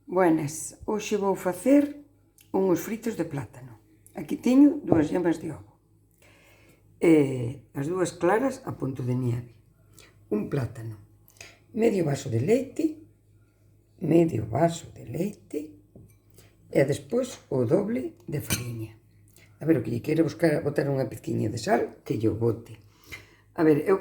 Buenas, hoxe vou facer uns fritos de plátano. Aquí teño 2 yemas de ovo, as 2 claras a punto de nieve, un plátano, medio vaso de leite e despois o doble de fariña. A ver, o que lle queira botar unha pizquiña de sal, que lle bote. A ver, eu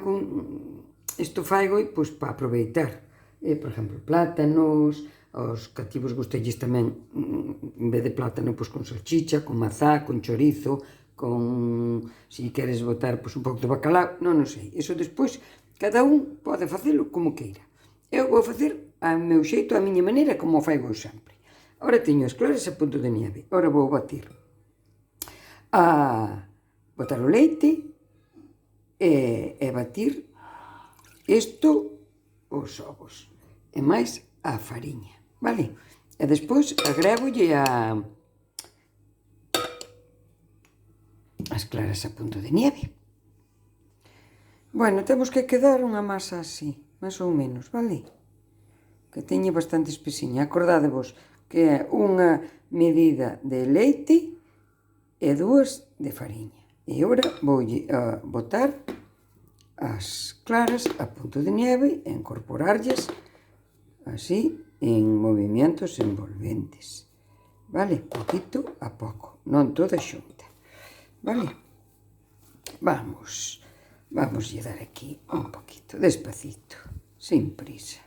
isto faigo pois para aproveitar, por exemplo, plátanos, aos cativos gustelles tamén, en vez de plátano, pois con salchicha, con mazá, con chorizo, con, se queres botar pois un pouco de bacalao, non sei, iso despois, cada un pode facelo como queira. Eu vou facer ao meu xeito, a miña maneira, como o faigo sempre. Ora teño as claras a punto de nieve, ora vou botar o leite e batir isto, os ovos, e máis a fariña, vale? E despois agrégolle as claras a punto de nieve. Bueno, temos que quedar unha masa así, máis ou menos, vale? Que teña bastante espesiña. Acordádevos que é unha medida de leite e 2 de fariña. E agora voulle botar as claras a punto de nieve e incorporarlles así en movimientos envolventes, vale? Poquito a pouco, non toda xunta, vale? Vamos lle dar aquí un poquito, despacito, sin prisa,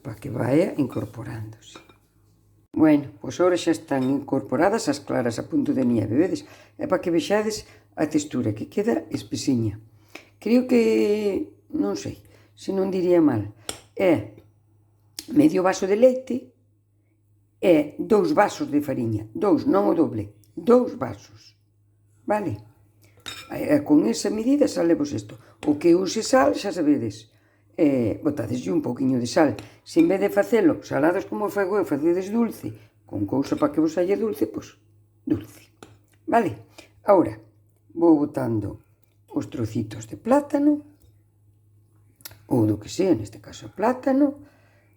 para que vaya incorporándose. Bueno, pois agora xa están incorporadas as claras a punto de nieve, vedes? É para que vexades a textura, que queda espesiña. Creo que, non sei, se non diría mal, é medio vaso de leite e 2 vasos de fariña, 2, non o doble, 2 vasos, vale? Con esa medida salevos isto. O que use sal, xa sabedes, botadeslle un pouquiño de sal. Se en vez de facelo salados como fago eu, facedes dulce, con cousa para que vos saia dulce, pois dulce, vale? Agora, vou botando os trocitos de plátano, ou do que sea, neste caso plátano,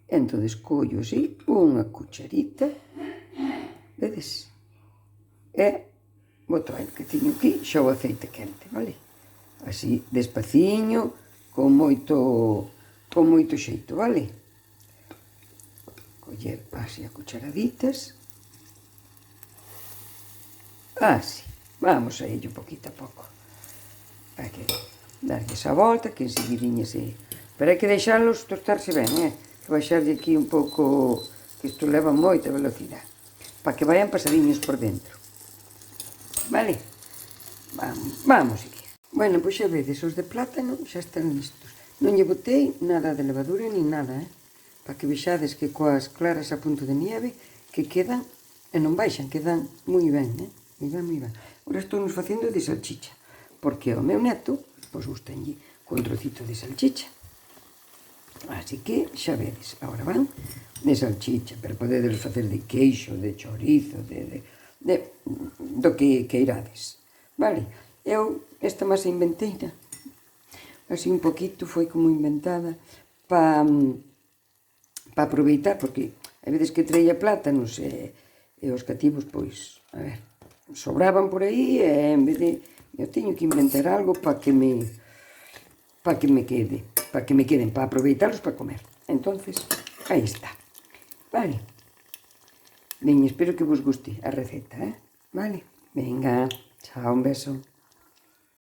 entón collo así unha cucharita, vedes? E boto aí, que teño aquí xa o aceite quente, vale? Así, despaciño, con moito xeito, vale? Coller así a cucharaditas, así, vamos a ello poquito a pouco. Hai que darlles a volta, que enseguidinha se... Pero hai que deixarlos tostarse ben, que baixarlle aquí un pouco, que isto leva moita velocidade, para que vayan pasadiños por dentro, vale? Vamos seguir. Bueno, pois xa vedes, os de plátano xa están listos. Non lle botei nada de levadura nin nada, para que vexades que coas claras a punto de nieve que quedan, e non baixan, quedan moi ben, moi ben. Agora estou nos facendo de salchicha, porque ao meu neto, pois gustanlle con trocito de salchicha. Así que xa vedes, agora van de salchicha, pero podedes facer de queixo, de chorizo, do que queirades, vale? Eu esta masa inventeina, así un poquito, foi como inventada para aproveitar, porque a veces que traía plátanos e os cativos, pois, a ver, sobraban por aí e en vez de... Eu teño que inventar algo para que me queden, para aproveitarlos para comer. Entonces, aí está, vale? Veña, espero que vos guste a receta, vale? Venga, chao, un beso.